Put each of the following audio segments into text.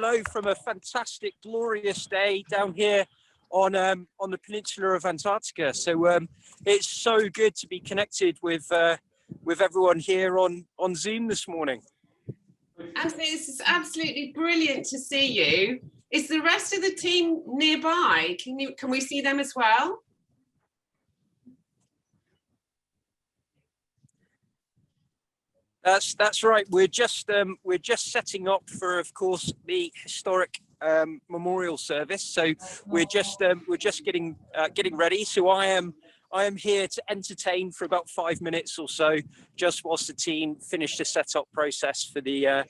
hello from a fantastic, glorious day down here on the peninsula of Antarctica. So it's so good to be connected with everyone here on Zoom this morning. Anthony, this is absolutely brilliant to see you. Is the rest of the team nearby? Can we see them as well? That's right. We're just setting up for, of course, the historic memorial service. So we're just getting ready. So I am here to entertain for about 5 minutes or so, just whilst the team finish the setup process for the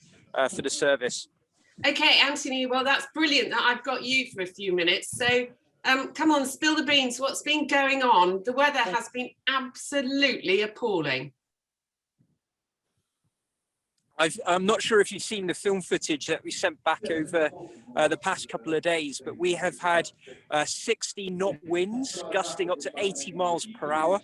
service. Okay, Anthony. Well, that's brilliant that I've got you for a few minutes. So come on, spill the beans. What's been going on? The weather has been absolutely appalling. I'm not sure if you've seen the film footage that we sent back over the past couple of days, but we have had 60 knot winds gusting up to 80 miles per hour.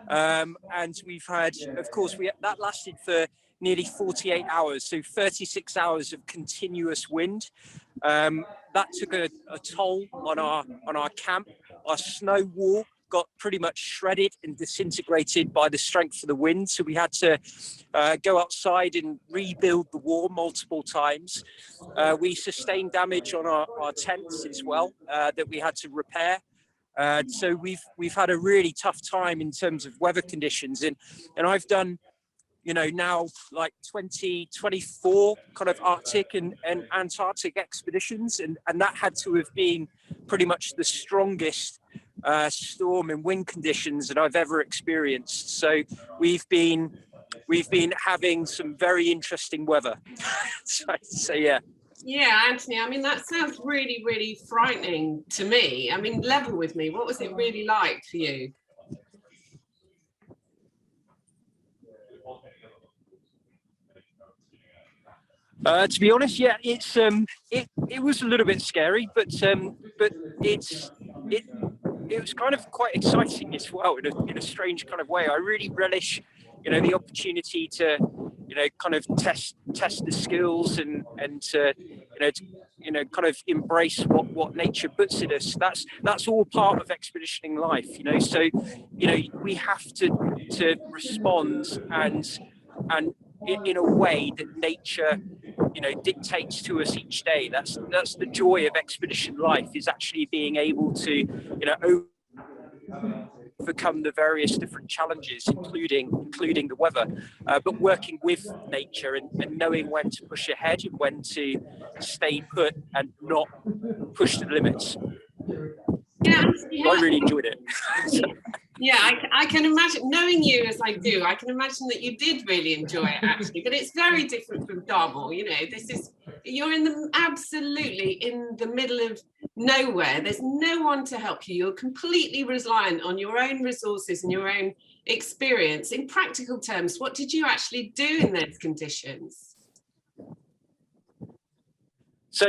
And we've had, of course, that lasted for nearly 48 hours, so 36 hours of continuous wind. That took a toll on our camp. Our snow wall got pretty much shredded and disintegrated by the strength of the wind. So we had to go outside and rebuild the wall multiple times. We sustained damage on our tents as well that we had to repair. So we've had a really tough time in terms of weather conditions. And I've done, now like 24 kind of Arctic and Antarctic expeditions. And that had to have been pretty much the strongest storm and wind conditions that I've ever experienced. So we've been having some very interesting weather. so yeah. Yeah, Anthony, I mean, that sounds really, really frightening to me. I mean, level with me. What was it really like for you? To be honest, yeah, it was a little bit scary, but it was kind of quite exciting as well in a strange kind of way. I really relish, the opportunity to, kind of test the skills and to, kind of embrace what nature puts in us. That's all part of expeditioning life, So, we have to respond and in a way that nature dictates to us each day. That's the joy of expedition life, is actually being able to overcome the various different challenges, including the weather, but working with nature and knowing when to push ahead and when to stay put and not push the limits. Yeah, I really enjoyed it. Yeah, I can imagine, knowing you as I do, I can imagine that you did really enjoy it actually, but it's very different from Dartmoor. You're absolutely in the middle of nowhere. There's no one to help you. You're completely reliant on your own resources and your own experience. In practical terms, what did you actually do in those conditions? So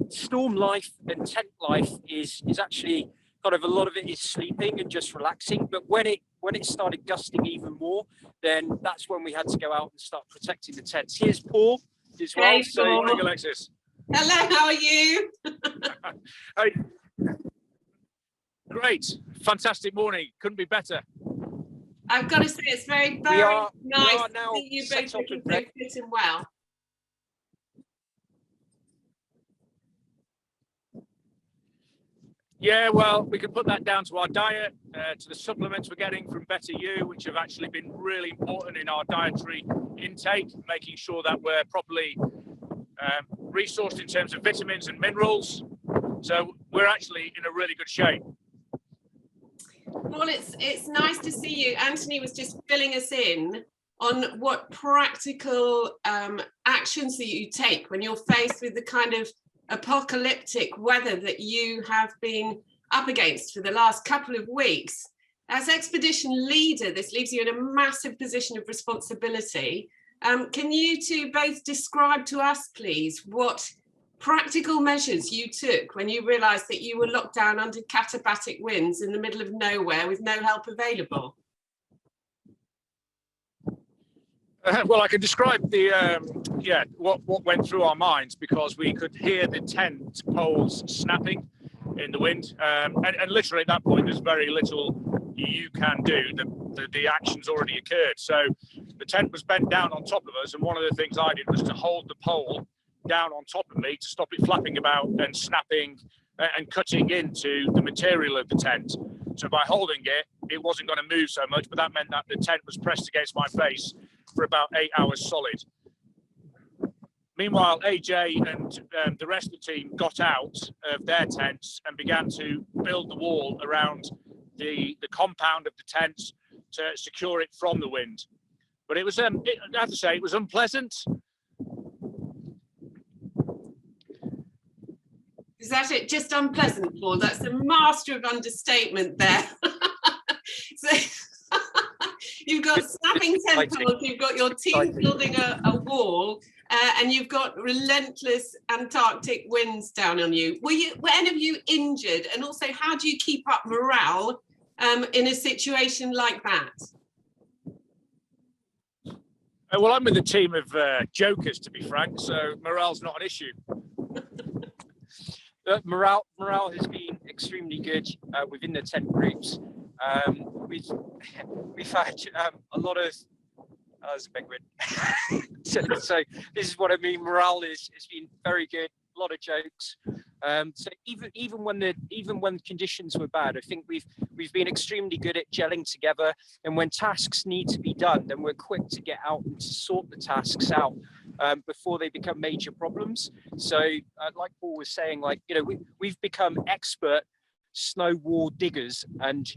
storm life and tent life is actually kind of, a lot of it is sleeping and just relaxing. But when it started gusting even more, then that's when we had to go out and start protecting the tents. Here's Paul as well. Hey, so, Paul. Alexis. Hello, how are you? Great, fantastic morning. Couldn't be better. I've got to say, it's very nice to see you both looking so fit and well. Yeah, well, we can put that down to our diet, to the supplements we're getting from Better You, which have actually been really important in our dietary intake, making sure that we're properly resourced in terms of vitamins and minerals. So we're actually in a really good shape. Well, it's nice to see you. Anthony was just filling us in on what practical actions that you take when you're faced with the kind of apocalyptic weather that you have been up against for the last couple of weeks. As expedition leader, this leaves you in a massive position of responsibility. Can you two both describe to us, please, what practical measures you took when you realized that you were locked down under katabatic winds in the middle of nowhere with no help available? Well, I can describe the what went through our minds, because we could hear the tent poles snapping in the wind, and literally at that point there's very little you can do. The action's already occurred. So the tent was bent down on top of us, and one of the things I did was to hold the pole down on top of me to stop it flapping about and snapping and cutting into the material of the tent. So by holding it, it wasn't going to move so much, but that meant that the tent was pressed against my face for about 8 hours solid. Meanwhile, AJ and the rest of the team got out of their tents and began to build the wall around the compound of the tents to secure it from the wind. But it was, I have to say, it was unpleasant. Is that it? Just unpleasant, Paul? That's a master of understatement there. So, you've got snapping tent poles, you've got your team building a wall, and you've got relentless Antarctic winds down on you. Were any of you injured? And also, how do you keep up morale in a situation like that? Well, I'm with a team of jokers, to be frank, so morale's not an issue. Morale has been extremely good within the tent groups. We've had a lot of that's a big win. so this is what I mean. Morale has been very good. A lot of jokes. So even when conditions were bad, I think we've been extremely good at gelling together. And when tasks need to be done, then we're quick to get out and to sort the tasks out before they become major problems. So like Paul was saying, like, you know, we've become expert snow wall diggers, and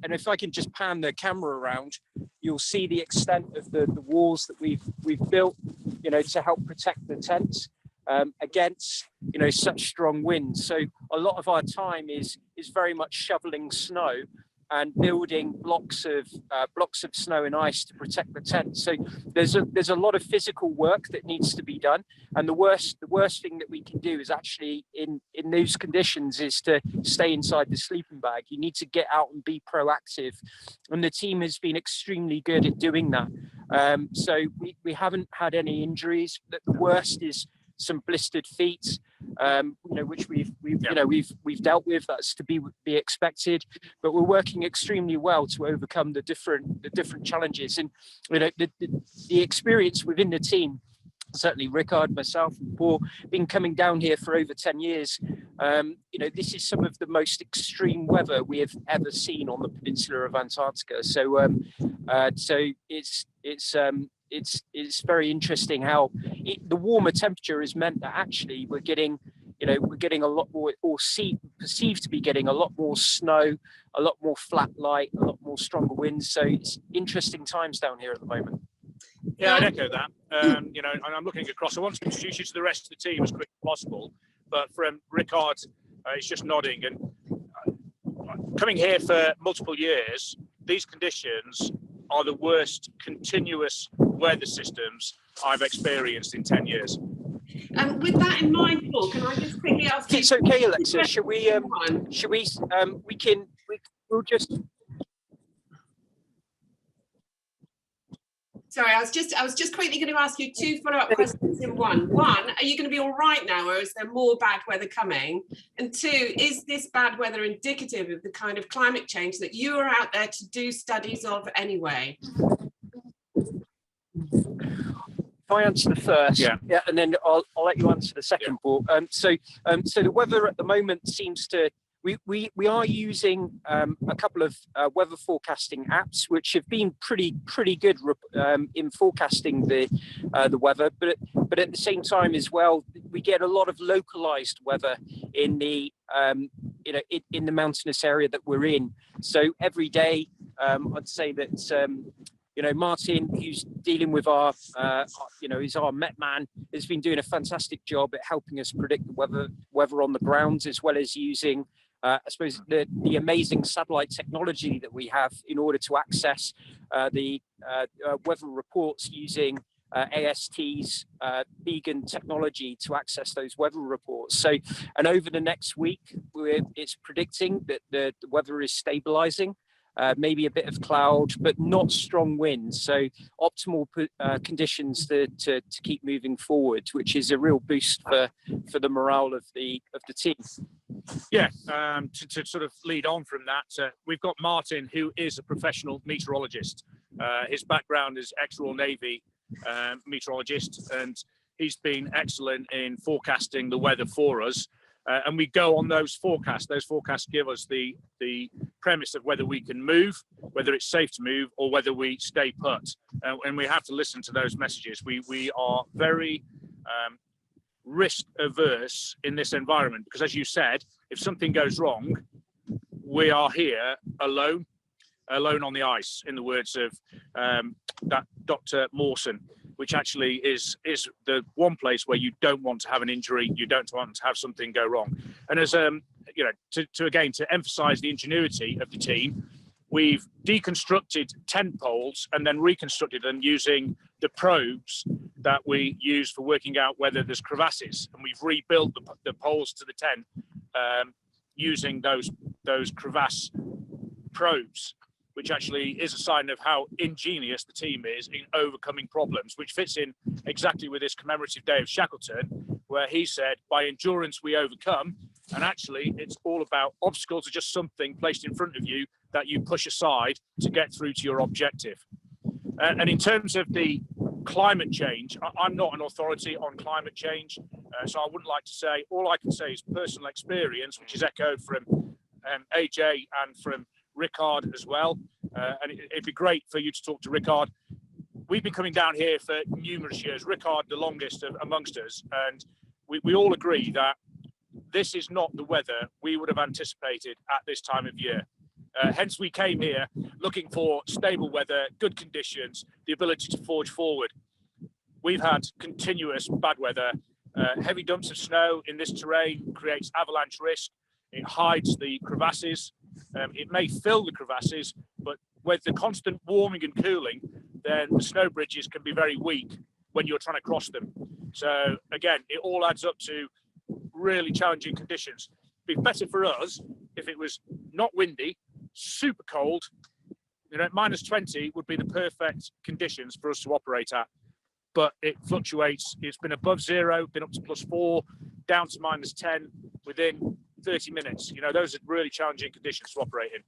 if I can just pan the camera around, you'll see the extent of the walls that we've built, you know, to help protect the tents against, you know, such strong winds. So a lot of our time is very much shoveling snow and building blocks of snow and ice to protect the tent. So there's a lot of physical work that needs to be done, and the worst thing that we can do is actually in those conditions is to stay inside the sleeping bag. You need to get out and be proactive, and the team has been extremely good at doing that. So we haven't had any injuries. The worst is some blistered feet, you know, which we've dealt with. That's to be expected, but we're working extremely well to overcome the different challenges. And you know, the experience within the team, certainly Rickard, myself, and Paul, been coming down here for over 10 years. You know, this is some of the most extreme weather we have ever seen on the peninsula of Antarctica. So it's very interesting how the warmer temperature has meant that actually we're getting a lot more, or perceived to be getting a lot more snow, a lot more flat light, a lot more stronger winds. So it's interesting times down here at the moment. Yeah, I'd echo that. You know, and I'm looking across. I want to introduce you to the rest of the team as quick as possible, but from Rickard, he's just nodding. And coming here for multiple years, these conditions are the worst continuous weather systems I've experienced in 10 years. And with that in mind, Paul, can I just quickly ask you? It's okay, Alexa. We'll just. Sorry, I was just quickly going to ask you two follow-up questions in one. One, are you going to be all right now, or is there more bad weather coming? And two, is this bad weather indicative of the kind of climate change that you are out there to do studies of anyway? If I answer the first, yeah, and then I'll let you answer the second, Paul. So the weather at the moment seems to. We are using a couple of weather forecasting apps, which have been pretty good in forecasting the weather, but at the same time as well, we get a lot of localized weather in the in the mountainous area that we're in. So every day, I'd say that you know, Martin, who's dealing with our is our Met man, has been doing a fantastic job at helping us predict the weather on the ground, as well as using I suppose the amazing satellite technology that we have in order to access the weather reports using AST's vegan technology to access those weather reports. So, and over the next week, it's predicting that the weather is stabilizing. maybe a bit of cloud, but not strong winds. So optimal conditions to keep moving forward, which is a real boost for the morale of the team. Yeah, to sort of lead on from that, we've got Martin, who is a professional meteorologist. His background is ex-Royal Navy meteorologist, and he's been excellent in forecasting the weather for us. And we go on those forecasts. Those forecasts give us the premise of whether we can move, whether it's safe to move, or whether we stay put. And we have to listen to those messages. We are very risk averse in this environment, because as you said, if something goes wrong, we are here alone on the ice, in the words of that Dr. Mawson, which actually is the one place where you don't want to have an injury, you don't want to have something go wrong. And as you know, to emphasize the ingenuity of the team, we've deconstructed tent poles and then reconstructed them using the probes that we use for working out whether there's crevasses, and we've rebuilt the poles to the tent using those crevasse probes, which actually is a sign of how ingenious the team is in overcoming problems, which fits in exactly with this commemorative day of Shackleton, where he said, by endurance we overcome. And actually, it's all about obstacles are just something placed in front of you that you push aside to get through to your objective. And in terms of the climate change, I'm not an authority on climate change, so I wouldn't like to say. All I can say is personal experience, which is echoed from AJ and from RICKARD as well, and it'd be great for you to talk to RICKARD. We've been coming down here for numerous years, RICKARD the longest amongst us, and we all agree that this is not the weather we would have anticipated at this time of year. Hence we came here looking for stable weather, good conditions, the ability to forge forward. We've had continuous bad weather. Heavy dumps of snow in this terrain creates avalanche risk. It hides the crevasses. It may fill the crevasses, but with the constant warming and cooling, then the snow bridges can be very weak when you're trying to cross them. So again, it all adds up to really challenging conditions. It'd be better for us if it was not windy, super cold. You know, -20 would be the perfect conditions for us to operate at. But it fluctuates. It's been above 0, been up to +4, down to -10 within 30 minutes. You know, those are really challenging conditions to operate in.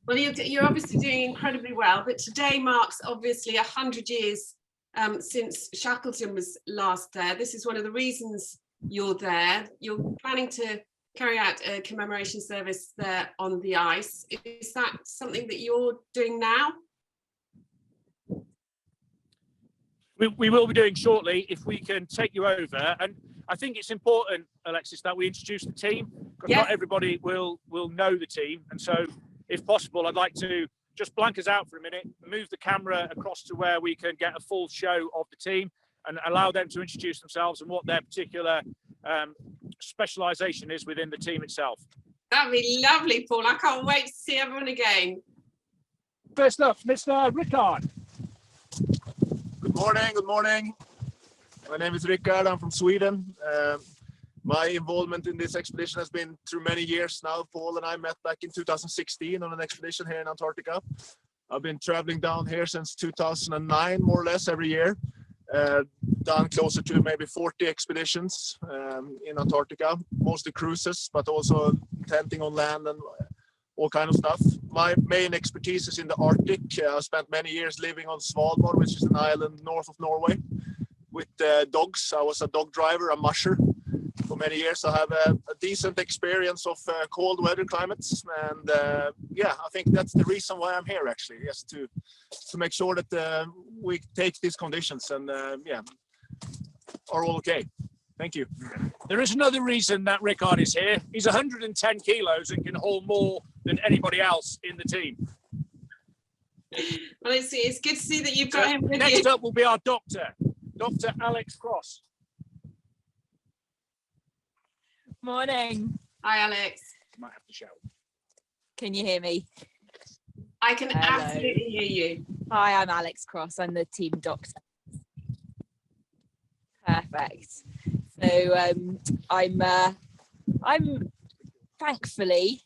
Well, you're obviously doing incredibly well, but today marks obviously 100 years since Shackleton was last there. This is one of the reasons you're there. You're planning to carry out a commemoration service there on the ice. Is that something that you're doing now? We will be doing shortly if we can take you over. And I think it's important, Alexis, that we introduce the team, because not everybody will know the team. And so if possible, I'd like to just blank us out for a minute, move the camera across to where we can get a full show of the team and allow them to introduce themselves and what their particular specialisation is within the team itself. That'd be lovely, Paul. I can't wait to see everyone again. First up, Mr. Rickard. Good morning, good morning. My name is Rickard, I'm from Sweden. My involvement in this expedition has been through many years now. Paul and I met back in 2016 on an expedition here in Antarctica. I've been traveling down here since 2009, more or less, every year. Done closer to maybe 40 expeditions in Antarctica, mostly cruises, but also tenting on land and all kind of stuff. My main expertise is in the Arctic. I spent many years living on Svalbard, which is an island north of Norway, with dogs. I was a dog driver, a musher, for many years. I have a decent experience of cold weather climates, and yeah, I think that's the reason why I'm here, actually, just to make sure that we take these conditions and yeah, are all okay. Thank you. There is another reason that Rickard is here. He's 110 kilos and can haul more than anybody else in the team. Well, it's good to see that you've got him with you. Next up will be our doctor, Dr. Alex Cross. Morning. Hi, Alex. Might have to shout. Can you hear me? I can Hello. absolutely hear you. Hi, I'm Alex Cross. I'm the team doctor. Perfect. So I'm thankfully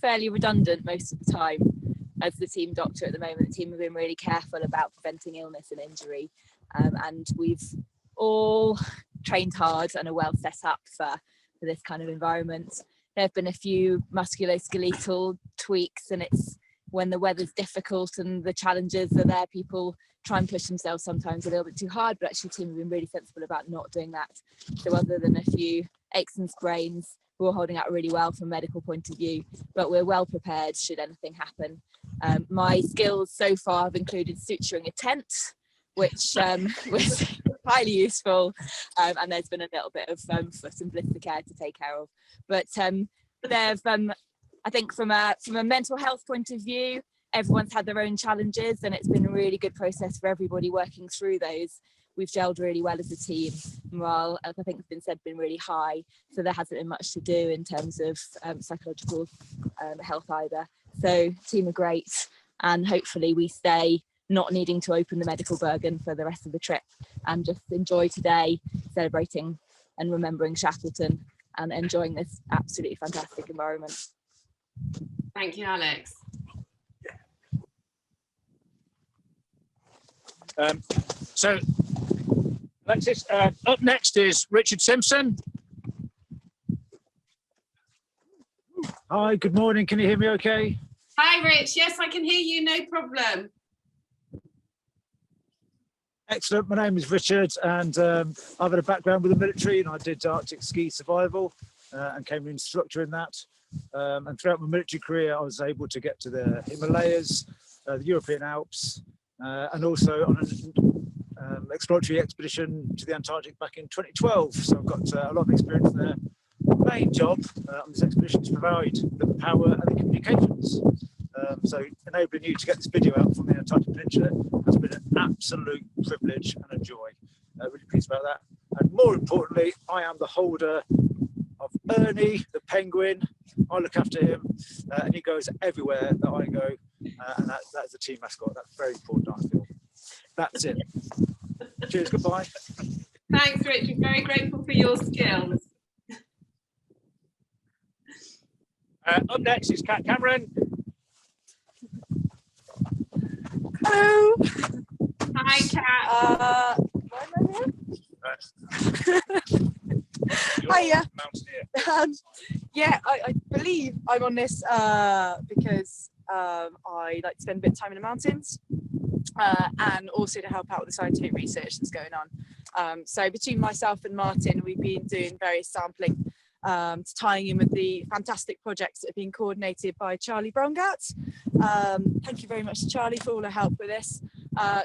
fairly redundant most of the time as the team doctor at the moment. The team have been really careful about preventing illness and injury, and we've all trained hard and are well set up for this kind of environment. There have been a few musculoskeletal tweaks, and it's when the weather's difficult and the challenges are there, people try and push themselves sometimes a little bit too hard, but actually the team have been really sensible about not doing that. So other than a few aches and sprains, we're holding out really well from a medical point of view, but we're well prepared should anything happen. My skills so far have included suturing a tent, which was highly useful, and there's been a little bit of foot and blister care to take care of. But they've, I think from a mental health point of view, everyone's had their own challenges, and it's been a really good process for everybody working through those. We've gelled really well as a team. Morale, as I think has been said, been really high, so there hasn't been much to do in terms of psychological health either. So team are great, and hopefully we stay not needing to open the medical Bergen for the rest of the trip, and just enjoy today, celebrating and remembering Shackleton and enjoying this absolutely fantastic environment. Thank you, Alex. So, Alexis, up next is Richard Simpson. Hi, good morning. Can you hear me okay? Hi, Rich. Yes, I can hear you, no problem. Excellent. My name is Richard, and I've had a background with the military, and I did Arctic ski survival and came an instructor in that. And throughout my military career, I was able to get to the Himalayas, the European Alps, and also on an exploratory expedition to the Antarctic back in 2012. So I've got a lot of experience there. The main job on this expedition is to provide the power and the communications. So enabling you to get this video out from the Antarctic Peninsula has been an absolute privilege and a joy. Really pleased about that. And more importantly, I am the holder of Ernie, the penguin. I look after him, and he goes everywhere that I go, and that is the team mascot. That's very important, I feel. That's it. Cheers, goodbye. Thanks, Rich. We're very grateful for your skills. Up next is Kat Cameron. Hello. Hi, Kat. Why am I here? Hiya. Yeah, I believe I'm on this because I like to spend a bit of time in the mountains and also to help out with the scientific research that's going on. So between myself and Martin, we've been doing various sampling tying in with the fantastic projects that have been coordinated by Charlie Brongart. Thank you very much to Charlie for all her help with this.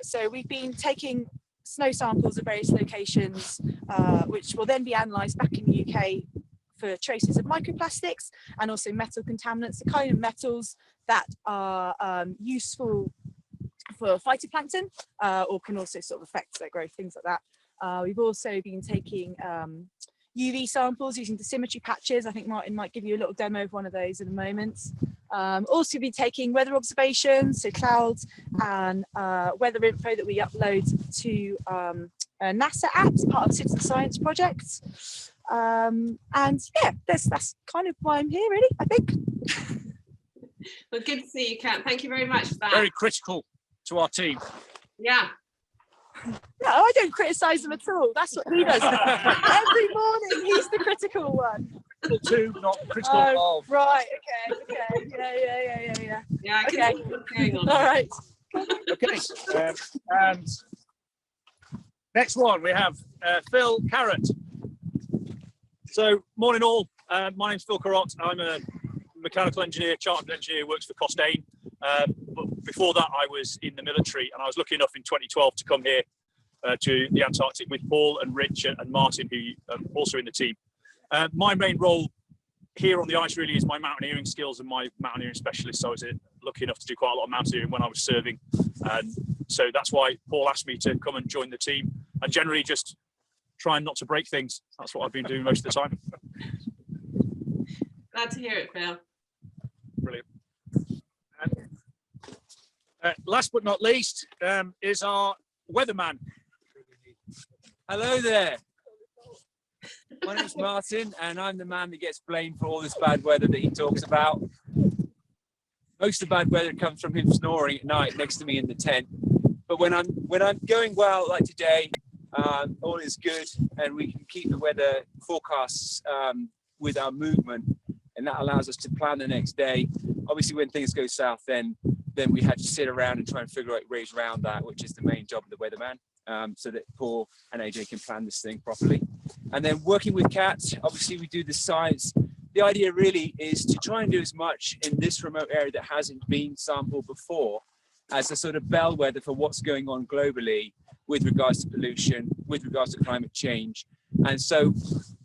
So we've been taking snow samples at various locations, which will then be analysed back in the UK for traces of microplastics and also metal contaminants, the kind of metals that are useful for phytoplankton or can also sort of affect their growth, things like that. We've also been taking UV samples using dosimetry patches. I think Martin might give you a little demo of one of those in a moment. Also be taking weather observations, so clouds and weather info that we upload to a NASA app as part of citizen science projects. And yeah, that's kind of why I'm here, really, I think. Well, good to see you, Kat. Thank you very much for that. Very critical to our team. Yeah. No, I don't criticise him at all. That's what he does. Every morning, he's the critical one. Critical to, not critical of. Right, okay. Yeah. Yeah, I can Okay. see what's going on. All right. Okay, and next one we have Phil CARROTTE. So, morning all. My name's Phil CARROTTE. I'm a mechanical engineer, chartered engineer, works for Costain. But before that, I was in the military, and I was lucky enough in 2012 to come here to the Antarctic with Paul and Rich and Martin, who are also in the team. My main role here on the ice really is my mountaineering skills and my mountaineering specialist. So I was lucky enough to do quite a lot of mountaineering when I was serving. And so that's why Paul asked me to come and join the team, and generally just trying not to break things. That's what I've been doing most of the time. Glad to hear it, Phil. Brilliant. Last but not least is our weatherman. Hello there. My name's Martin, and I'm the man that gets blamed for all this bad weather that he talks about. Most of the bad weather comes from him snoring at night next to me in the tent. But when I'm going well, like today, all is good, and we can keep the weather forecasts with our movement, and that allows us to plan the next day. Obviously, when things go south, then we had to sit around and try and figure out ways around that, which is the main job of the weatherman, so that Paul and AJ can plan this thing properly. And then working with cats, obviously we do the science. The idea really is to try and do as much in this remote area that hasn't been sampled before as a sort of bellwether for what's going on globally with regards to pollution, with regards to climate change. And so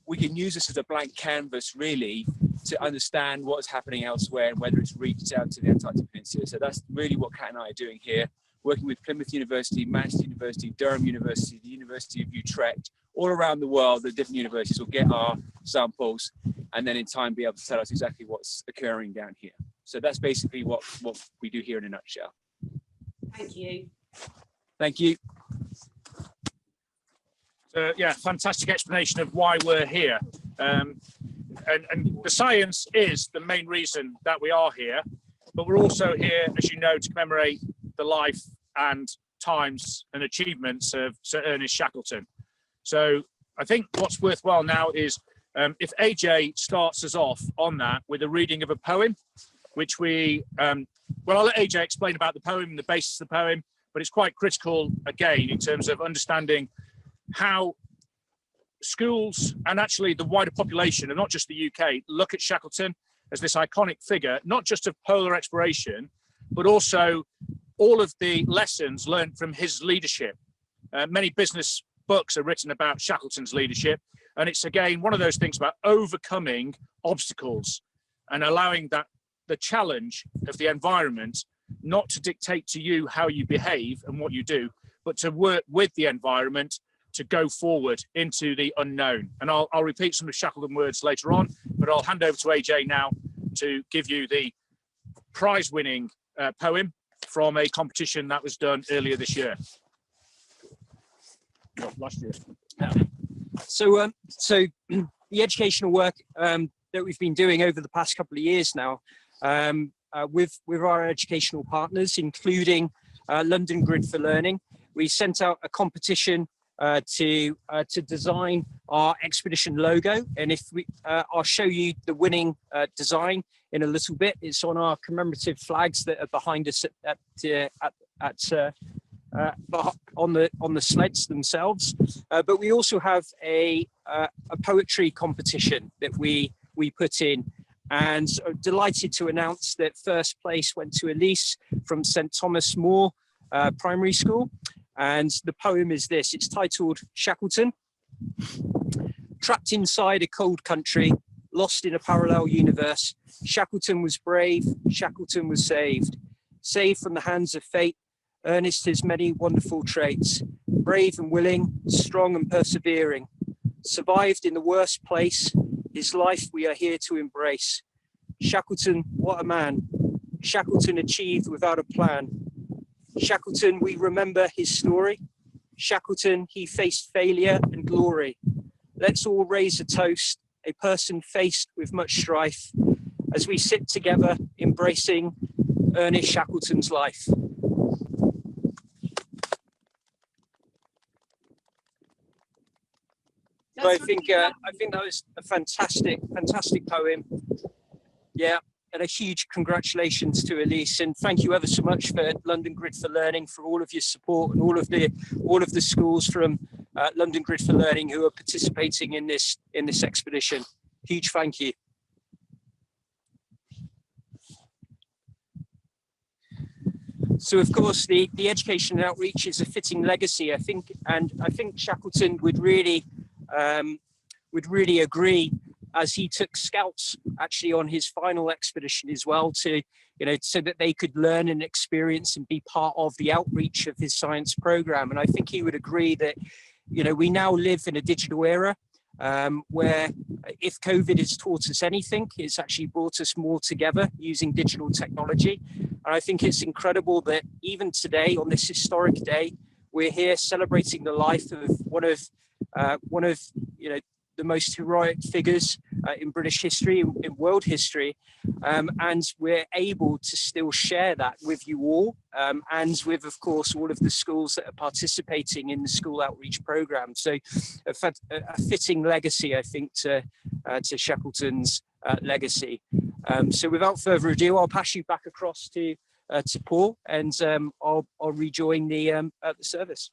we can use this as a blank canvas really to understand what's happening elsewhere and whether it's reached out to the Antarctic Peninsula. So that's really what Kat and I are doing here, working with Plymouth University, Manchester University, Durham University, the University of Utrecht, all around the world. The different universities will get our samples and then in time be able to tell us exactly what's occurring down here. So that's basically what we do here in a nutshell. Thank you. Thank you. So yeah, fantastic explanation of why we're here. And the science is the main reason that we are here, but we're also here, as you know, to commemorate the life and times and achievements of Sir Ernest Shackleton. So I think what's worthwhile now is if AJ starts us off on that with a reading of a poem, which we, well, I'll let AJ explain about the poem and the basis of the poem, but it's quite critical again in terms of understanding how schools and actually the wider population, and not just the UK, look at Shackleton as this iconic figure, not just of polar exploration, but also all of the lessons learned from his leadership. Many business books are written about Shackleton's leadership, and it's again one of those things about overcoming obstacles and allowing that the challenge of the environment not to dictate to you how you behave and what you do, but to work with the environment to go forward into the unknown. And I'll repeat some of Shackleton words later on, but I'll hand over to AJ now to give you the prize-winning poem from a competition that was done earlier this year. No, last year. So the educational work that we've been doing over the past couple of years now with our educational partners, including London Grid for Learning, we sent out a competition to design our expedition logo, and if we I'll show you the winning design in a little bit. It's on our commemorative flags that are behind us on the sleds themselves. But we also have a poetry competition that we put in, and delighted to announce that first place went to Elise from St Thomas More Primary School. And the poem is this. It's titled Shackleton. Trapped inside a cold country, lost in a parallel universe, Shackleton was brave, Shackleton was saved. Saved from the hands of fate, Ernest his many wonderful traits. Brave and willing, strong and persevering. Survived in the worst place, his life we are here to embrace. Shackleton, what a man. Shackleton achieved without a plan. Shackleton, we remember his story. Shackleton, he faced failure and glory. Let's all raise a toast, a person faced with much strife, as we sit together embracing Ernest Shackleton's life. So I think that was a fantastic poem. Yeah. And a huge congratulations to Elise, and thank you ever so much for London Grid for Learning for all of your support, and all of the schools from London Grid for Learning who are participating in this expedition. Huge thank you. So of course the education and outreach is a fitting legacy, I think, and I think Shackleton would really agree, as he took scouts actually on his final expedition as well, to, you know, so that they could learn and experience and be part of the outreach of his science program. And I think he would agree that, you know, we now live in a digital era where if COVID has taught us anything, it's actually brought us more together using digital technology. And I think it's incredible that even today, on this historic day, we're here celebrating the life of one of you know, the most heroic figures in British history, in world history, and we're able to still share that with you all, and with, of course, all of the schools that are participating in the school outreach program. So a fitting legacy, I think, to Shackleton's legacy. So without further ado, I'll pass you back across to Paul, and I'll rejoin the service.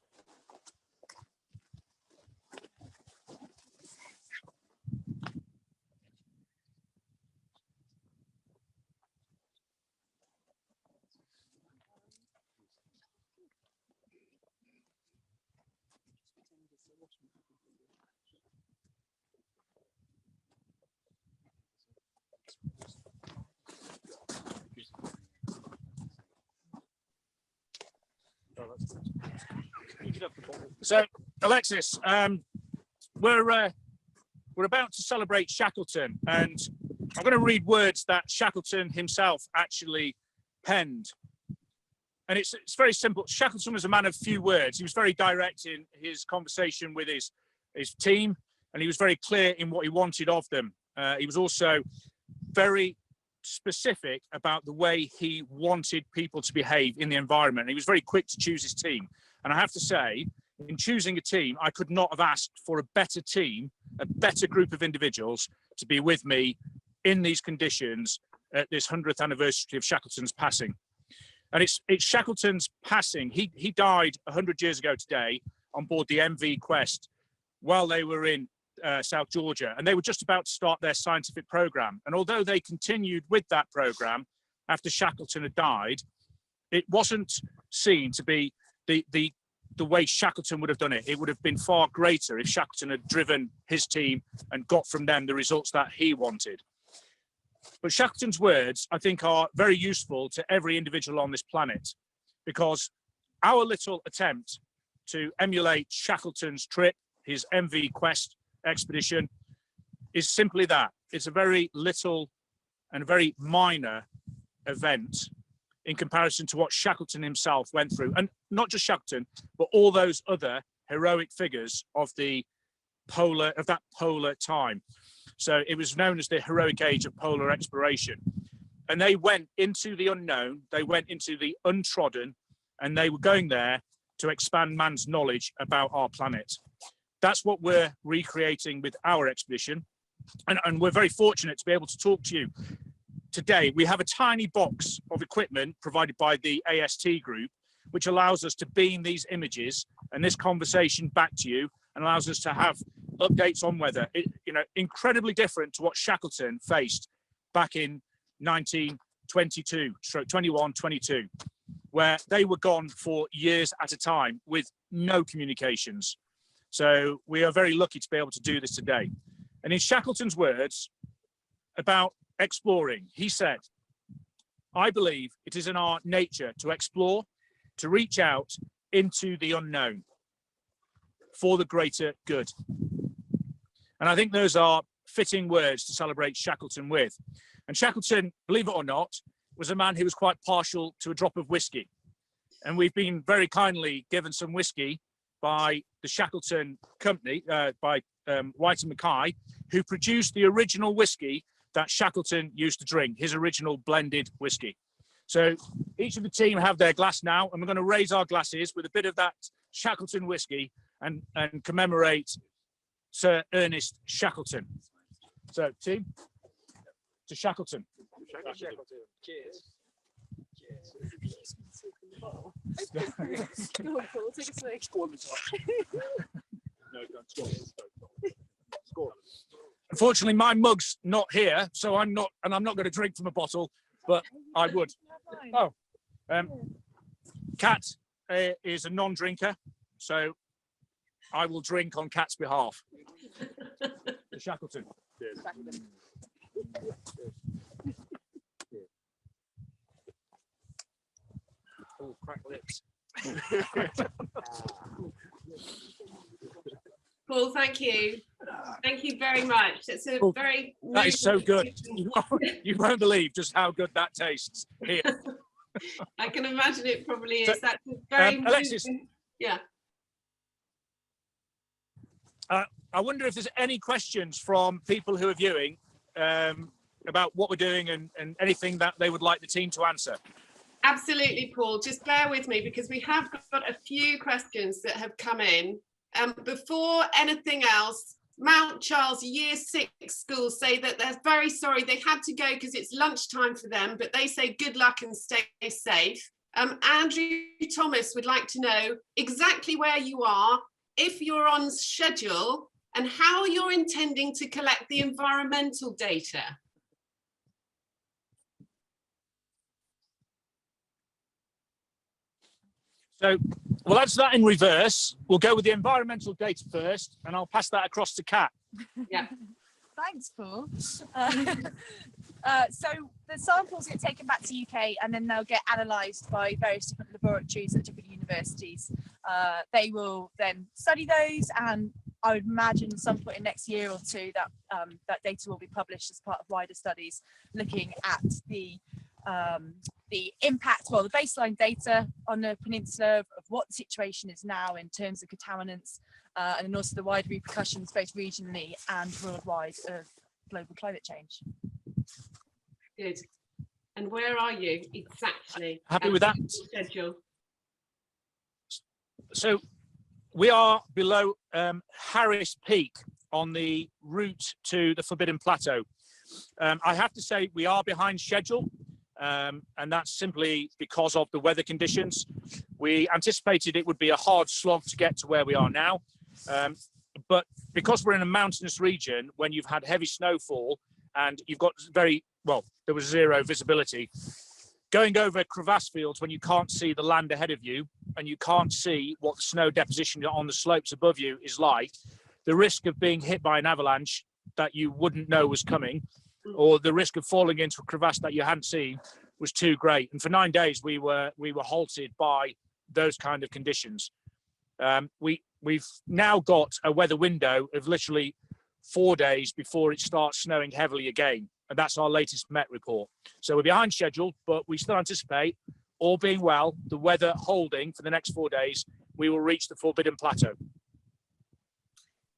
So, Alexis, we're about to celebrate Shackleton, and I'm going to read words that Shackleton himself actually penned. And it's very simple. Shackleton was a man of few words. He was very direct in his conversation with his team, and he was very clear in what he wanted of them. He was also very specific about the way he wanted people to behave in the environment. He was very quick to choose his team. And I have to say, in choosing a team, I could not have asked for a better team, a better group of individuals to be with me in these conditions at this 100th anniversary of Shackleton's passing. And it's Shackleton's passing. He died 100 years ago today on board the MV Quest while they were in South Georgia, and they were just about to start their scientific program. And although they continued with that program after Shackleton had died, it wasn't seen to be the way Shackleton would have done it. It would have been far greater if Shackleton had driven his team and got from them the results that he wanted. But Shackleton's words, I think, are very useful to every individual on this planet, because our little attempt to emulate Shackleton's trip, his MV Quest expedition, is simply that. It's a very little and a very minor event in comparison to what Shackleton himself went through. And not just Shackleton, but all those other heroic figures of that polar time. So it was known as the heroic age of polar exploration. And they went into the unknown, they went into the untrodden, and they were going there to expand man's knowledge about our planet. That's what we're recreating with our expedition. And we're very fortunate to be able to talk to you today. We have a tiny box of equipment provided by the AST group, which allows us to beam these images and this conversation back to you, and allows us to have updates on weather. Incredibly different to what Shackleton faced back in 1922, 21, 22, where they were gone for years at a time with no communications. So we are very lucky to be able to do this today. And in Shackleton's words about exploring, he said, "I believe it is in our nature to explore, to reach out into the unknown for the greater good." And I think those are fitting words to celebrate Shackleton with. And Shackleton, believe it or not, was a man who was quite partial to a drop of whiskey. And we've been very kindly given some whiskey by the Shackleton company, by White and Mackay, who produced the original whiskey that Shackleton used to drink, his original blended whiskey. So each of the team have their glass now, and we're going to raise our glasses with a bit of that Shackleton whiskey and commemorate Sir Ernest Shackleton. So team, to Shackleton. Shackleton. Cheers. Unfortunately, my mug's not here, so I'm not going to drink from a bottle, but I would. Oh, Kat is a non-drinker, so I will drink on Kat's behalf. To Shackleton. Cheers. Oh, crack lips. Paul, thank you. Thank you very much. It's a very... That is so good. You won't believe just how good that tastes here. I can imagine it probably is. That's very Alexis, yeah. I wonder if there's any questions from people who are viewing about what we're doing and anything that they would like the team to answer. Absolutely, Paul. Just bear with me because we have got a few questions that have come in. Before anything else, Mount Charles Year 6 schools say that they're very sorry they had to go because it's lunchtime for them, but they say good luck and stay safe. Andrew Thomas would like to know exactly where you are, if you're on schedule, and how you're intending to collect the environmental data. So we'll answer that in reverse. We'll go with the environmental data first, and I'll pass that across to Kat. Yeah. Thanks, Paul. So the samples get taken back to UK and then they'll get analysed by various different laboratories at different universities. They will then study those, and I would imagine at some point in next year or two that that data will be published as part of wider studies looking at the impact, well, the baseline data on the peninsula of what the situation is now in terms of contaminants, and then also the wider repercussions both regionally and worldwide of global climate change. Good. And where are you exactly? Happy with that? Schedule. So we are below Harris Peak on the route to the Forbidden Plateau. I have to say we are behind schedule, and that's simply because of the weather conditions. We anticipated it would be a hard slog to get to where we are now, but because we're in a mountainous region, when you've had heavy snowfall and you've got there was zero visibility, going over crevasse fields when you can't see the land ahead of you and you can't see what the snow deposition on the slopes above you is like, the risk of being hit by an avalanche that you wouldn't know was coming, or the risk of falling into a crevasse that you hadn't seen, was too great. And for 9 days we were halted by those kind of conditions. We've now got a weather window of literally 4 days before it starts snowing heavily again, and that's our latest Met report. So we're behind schedule, but we still anticipate, all being well, the weather holding for the next 4 days, we will reach the Forbidden Plateau.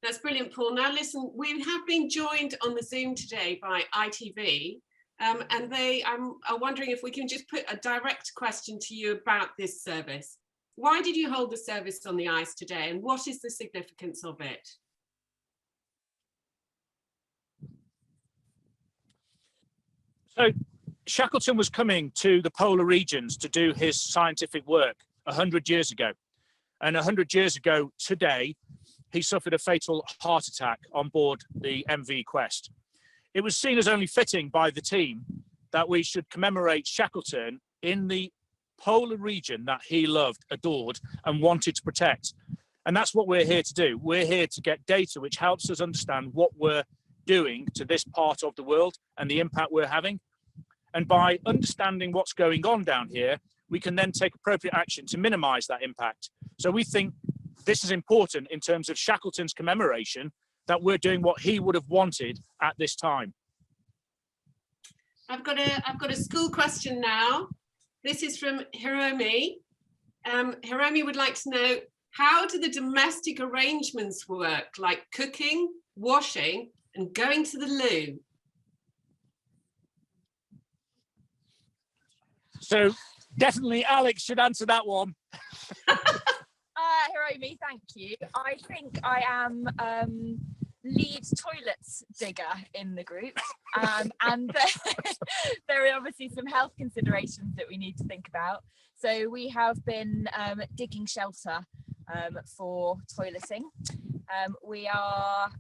That's brilliant, Paul. Now listen, we have been joined on the Zoom today by ITV, and they are wondering if we can just put a direct question to you about this service. Why did you hold the service on the ice today, and what is the significance of it? So Shackleton was coming to the polar regions to do his scientific work 100 years ago. And 100 years ago today, he suffered a fatal heart attack on board the MV Quest. It was seen as only fitting by the team that we should commemorate Shackleton in the polar region that he loved, adored, and wanted to protect. And that's what we're here to do. We're here to get data which helps us understand what we're doing to this part of the world and the impact we're having. And by understanding what's going on down here, we can then take appropriate action to minimize that impact. So we think this is important in terms of Shackleton's commemoration, that we're doing what he would have wanted at this time. I've got a school question now. This is from Hiromi. Hiromi would like to know, how do the domestic arrangements work, like cooking, washing, and going to the loo? So definitely Alex should answer that one. Hiromi, thank you. I think I am lead toilets digger in the group, and there are obviously some health considerations that we need to think about. So we have been digging shelter for toileting. We are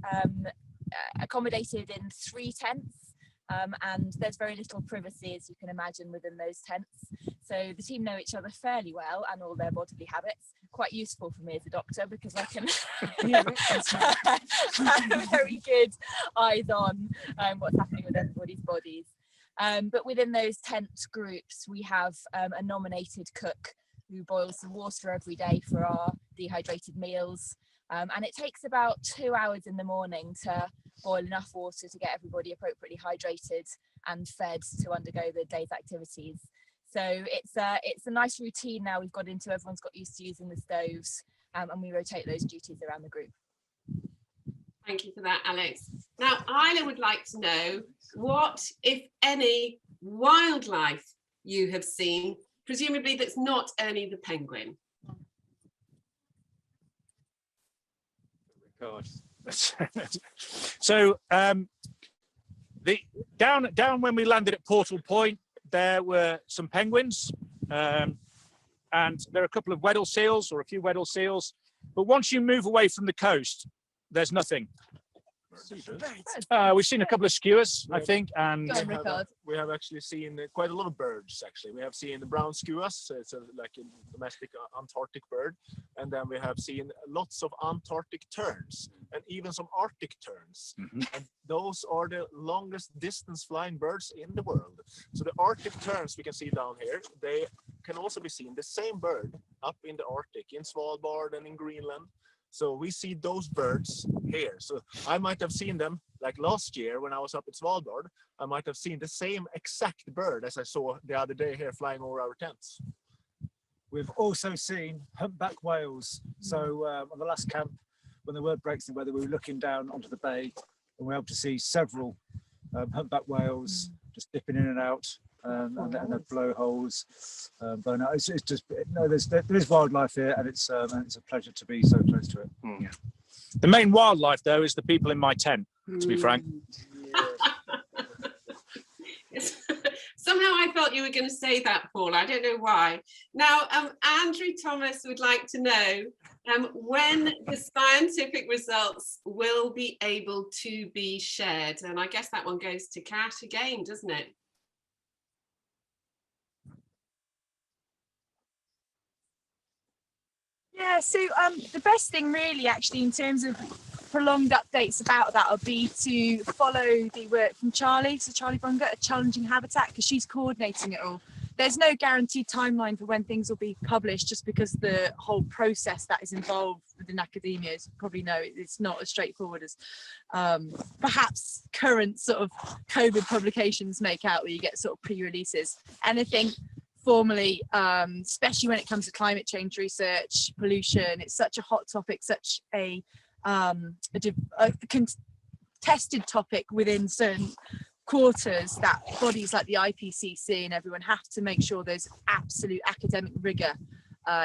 accommodated in 3 tents. And there's very little privacy, as you can imagine, within those tents. So the team know each other fairly well and all their bodily habits. Quite useful for me as a doctor because I can have very good eyes on what's happening with everybody's bodies. But within those tent groups, we have a nominated cook who boils the water every day for our dehydrated meals. And it takes about 2 hours in the morning to boil enough water to get everybody appropriately hydrated and fed to undergo the day's activities. So it's a nice routine now we've got into. Everyone's got used to using the stoves, and we rotate those duties around the group. Thank you for that, Alex. Now, Isla would like to know what, if any, wildlife you have seen, presumably that's not Ernie the penguin. God. So down when we landed at Portal Point, there were some penguins, and there are a couple of Weddell seals, or a few Weddell seals. But once you move away from the coast, there's nothing. We've seen a couple of skewers, I think, and we have actually seen quite a lot of birds. Actually, we have seen the brown skuas, so it's like a domestic Antarctic bird, and then we have seen lots of Antarctic terns and even some Arctic terns. And those are the longest distance flying birds in the world. So the Arctic terns we can see down here, they can also be seen, the same bird up in the Arctic, in Svalbard and in Greenland. So we see those birds here. So I might have seen them like last year when I was up at Svalbard. I might have seen the same exact bird as I saw the other day here flying over our tents. We've also seen humpback whales. So on the last camp, when the word breaks in weather, we were looking down onto the bay and we were able to see several humpback whales just dipping in and out. And the blowholes, but no, it's just there is wildlife here, and it's a pleasure to be so close to it. Yeah. The main wildlife, though, is the people in my tent. To be frank. Somehow I felt you were going to say that, Paul. I don't know why. Now, Andrew Thomas would like to know when the scientific results will be able to be shared, and I guess that one goes to Kat again, doesn't it? Yeah, so the best thing really actually in terms of prolonged updates about that will be to follow the work from Charlie, so Charlie Bunga at Challenging Habitat, because she's coordinating it all. There's no guaranteed timeline for when things will be published, just because the whole process that is involved within academia, as you probably know, it's not as straightforward as perhaps current sort of COVID publications make out, where you get sort of pre-releases. Anything formally, especially when it comes to climate change research, pollution, it's such a hot topic, such a contested topic within certain quarters, that bodies like the IPCC and everyone have to make sure there's absolute academic rigor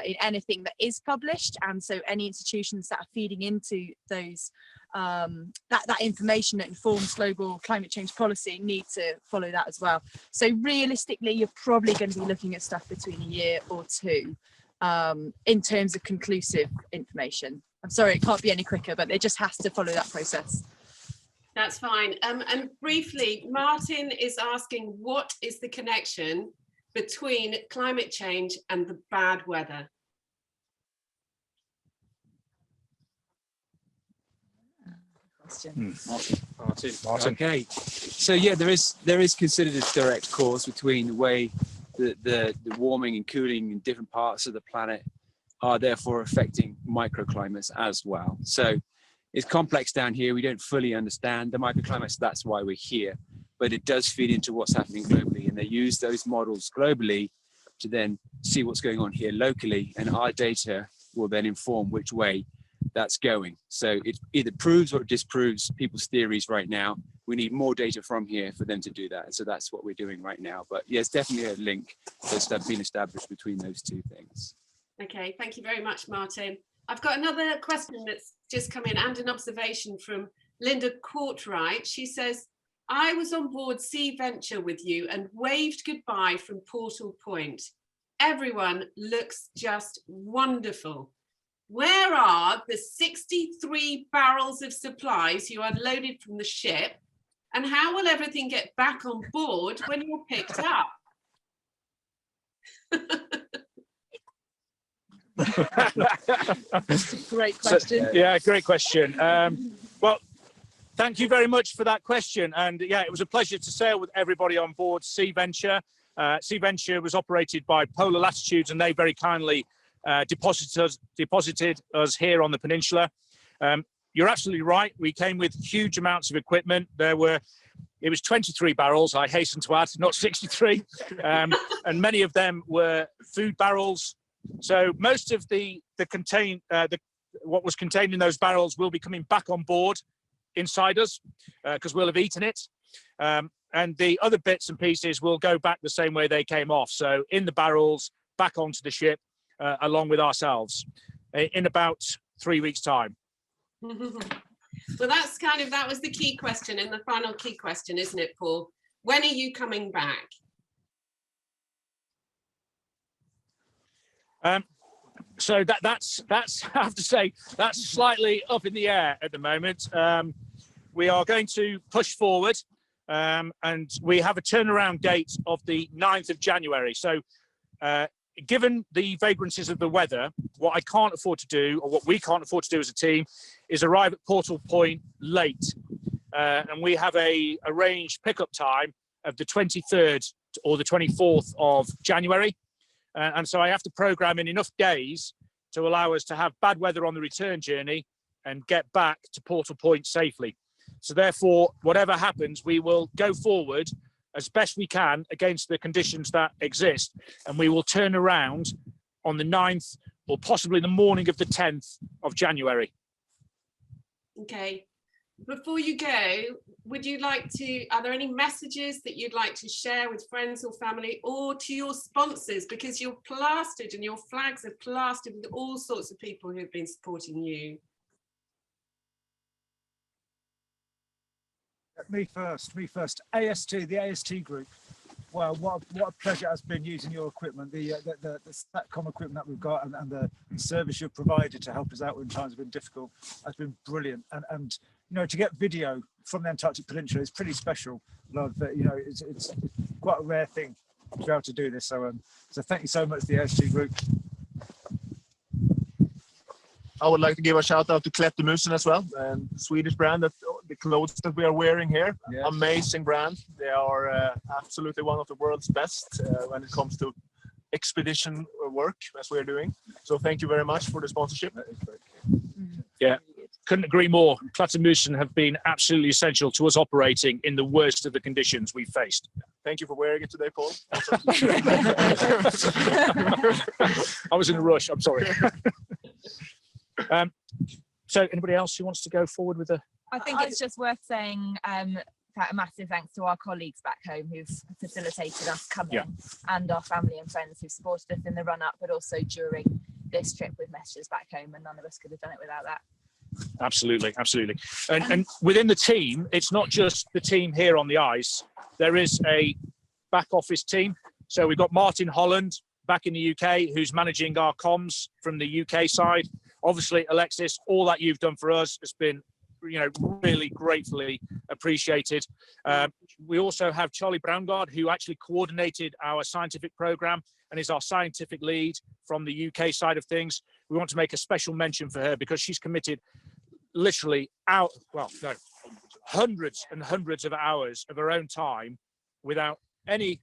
in anything that is published, and so any institutions that are feeding into those that information that informs global climate change policy need to follow that as well. So realistically, you're probably going to be looking at stuff between a year or two in terms of conclusive information. I'm sorry, it can't be any quicker, but it just has to follow that process. That's fine. And briefly, Martin is asking, what is the connection between climate change and the bad weather? Martin. Okay, so yeah, there is considered a direct cause between the way the warming and cooling in different parts of the planet are therefore affecting microclimates as well. So it's complex down here. We don't fully understand the microclimates. That's why we're here. But it does feed into what's happening globally, and they use those models globally to then see what's going on here locally, and our data will then inform which way that's going. So it either proves or it disproves people's theories right now. We need more data from here for them to do that. And so that's what we're doing right now. But yes, definitely a link that's been established between those two things. Okay, thank you very much, Martin. I've got another question that's just come in, and an observation from Linda Courtwright. She says, I was on board Sea Venture with you and waved goodbye from Portal Point. Everyone looks just wonderful. Where are the 63 barrels of supplies you unloaded from the ship, and how will everything get back on board when you're picked up? Great question. Yeah, great question. Well, thank you very much for that question. And yeah, it was a pleasure to sail with everybody on board Sea Venture. Sea Venture was operated by Polar Latitudes, and they very kindly deposited us here on the peninsula. You're absolutely right. We came with huge amounts of equipment. It was 23 barrels, I hasten to add, not 63. And many of them were food barrels. So most of what was contained in those barrels will be coming back on board inside us because we'll have eaten it. And the other bits and pieces will go back the same way they came off. So in the barrels, back onto the ship, along with ourselves in about 3 weeks' time. Well, that's that was the key question and the final key question, isn't it, Paul? When are you coming back? So that's I have to say that's slightly up in the air at the moment. We are going to push forward, and we have a turnaround date of the 9th of January. So given the vagrancies of the weather, what I can't afford to do, or what we can't afford to do as a team, is arrive at Portal Point late. And we have a arranged pickup time of the 23rd or the 24th of January. And so I have to program in enough days to allow us to have bad weather on the return journey and get back to Portal Point safely. So therefore, whatever happens, we will go forward as best we can against the conditions that exist. And we will turn around on the 9th or possibly the morning of the 10th of January. Okay. Before you go, would you like to, are there any messages that you'd like to share with friends or family or to your sponsors? Because you're plastered and your flags are plastered with all sorts of people who have been supporting you. Me first. AST, the AST group. Well, what a pleasure it has been using your equipment, the SATCOM equipment that we've got, and the service you've provided to help us out when times have been difficult has been brilliant. And you know, to get video from the Antarctic Peninsula is pretty special. You know, it's quite a rare thing to be able to do this. So thank you so much, the AST group. I would like to give a shout out to Klättermusen as well, Swedish brand, that the clothes that we are wearing here. Yes. Amazing brand. They are absolutely one of the world's best when it comes to expedition work as we're doing. So thank you very much for the sponsorship. Yeah, couldn't agree more. Klättermusen have been absolutely essential to us operating in the worst of the conditions we've faced. Thank you for wearing it today, Paul. I was in a rush, I'm sorry. So anybody else who wants to go forward with I think it's just worth saying a massive thanks to our colleagues back home who've facilitated us coming, and our family and friends who've supported us in the run-up, but also during this trip with messages back home, and none of us could have done it without that. Absolutely. And within the team, it's not just the team here on the ice. There is a back office team. So we've got Martin Holland back in the UK, who's managing our comms from the UK side. Obviously, Alexis, all that you've done for us has been, you know, really gratefully appreciated. We also have Charlie Braungard, who actually coordinated our scientific program and is our scientific lead from the UK side of things. We want to make a special mention for her because she's committed literally hundreds and hundreds of hours of her own time without any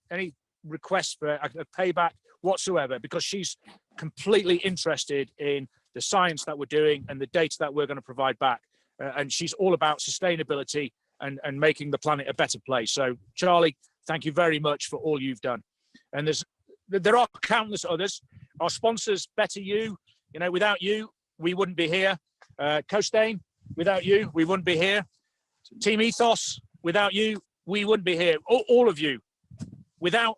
request for a payback whatsoever, because she's completely interested in the science that we're doing and the data that we're going to provide back. And she's all about sustainability and making the planet a better place. So, Charlie, thank you very much for all you've done. And there are countless others. Our sponsors, Better You, you know, without you, we wouldn't be here. Costain, without you, we wouldn't be here. Team Ethos, without you, we wouldn't be here. All of you, without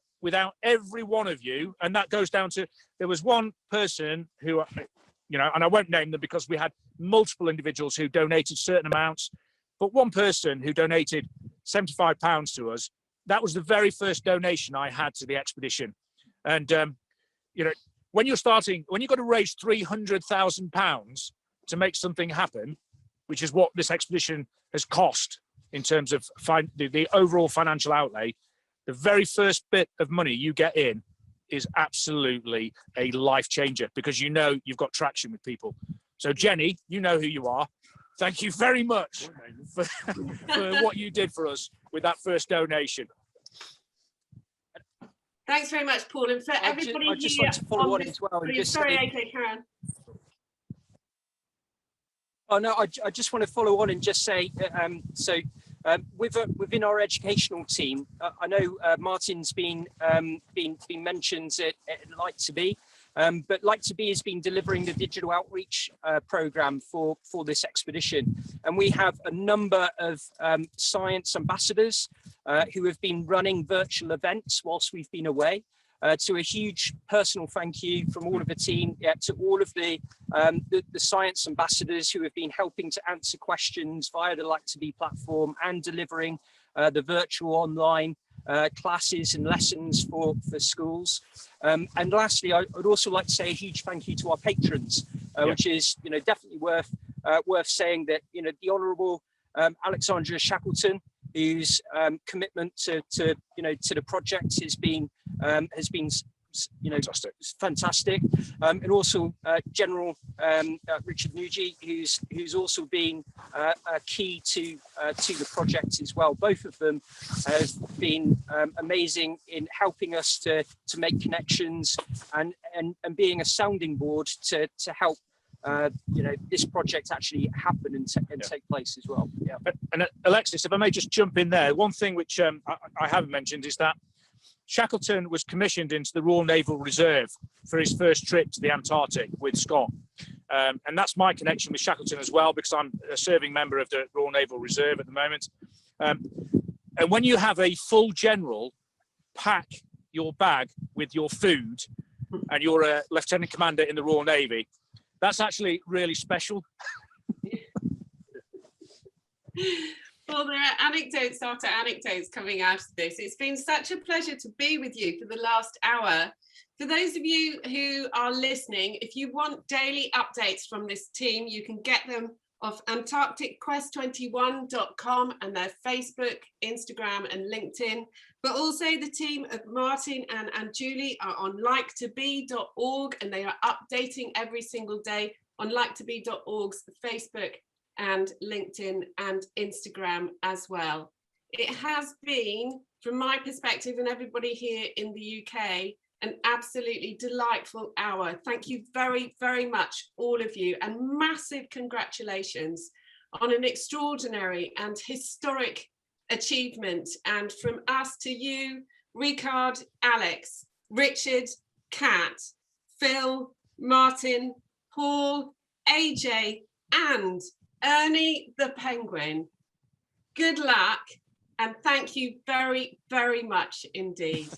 every one of you. And that goes down to, there was one person who, you know, and I won't name them because we had multiple individuals who donated certain amounts, but one person who donated £75 to us, that was the very first donation I had to the expedition. And, you know, when you've got to raise £300,000 to make something happen, which is what this expedition has cost in terms of the overall financial outlay, the very first bit of money you get in is absolutely a life changer, because you know you've got traction with people. So Jenny, you know who you are. Thank you very much for what you did for us with that first donation. Thanks very much, Paul. And for everybody I just want to follow on as well. And just sorry, say, AK, Karen. Oh no, I just want to follow on and just say, within our educational team, I know Martin's been mentioned at Like to Be, But Like to Be has been delivering the digital outreach program for this expedition. And we have a number of science ambassadors who have been running virtual events whilst we've been away. To a huge personal thank you from all of the team, to all of the science ambassadors who have been helping to answer questions via the Like to Be platform and delivering the virtual online classes and lessons for schools. And lastly, I would also like to say a huge thank you to our patrons, which is definitely worth saying that the Honourable Alexandra Shackleton, whose commitment to the project has been fantastic, and also General Richard Nuji, who's also been key to the project as well. Both of them have been amazing in helping us to make connections and being a sounding board to help this project actually happen and take place as well. Yeah. And Alexis, if I may just jump in there, one thing which I haven't mentioned is that Shackleton was commissioned into the Royal Naval Reserve for his first trip to the Antarctic with Scott. And that's my connection with Shackleton as well, because I'm a serving member of the Royal Naval Reserve at the moment. And when you have a full general pack your bag with your food and you're a lieutenant commander in the Royal Navy, that's actually really special. Well, there are anecdotes after anecdotes coming out of this. It's been such a pleasure to be with you for the last hour. For those of you who are listening, if you want daily updates from this team, you can get them off AntarcticQuest21.com and their Facebook, Instagram and LinkedIn. But also the team of Martin and Julie are on liketobe.org, and they are updating every single day on liketobe.org's Facebook and LinkedIn and Instagram as well. It has been, from my perspective and everybody here in the UK, an absolutely delightful hour. Thank you very, very much, all of you, and massive congratulations on an extraordinary and historic achievement. And from us to you, Rickard, Alex, Richard, Kat, Phil, Martin, Paul, AJ, and Ernie the Penguin, good luck and thank you very, very much indeed.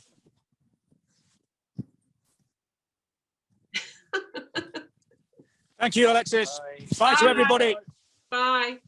Thank you, Alexis. Bye. Bye to everybody. Bye.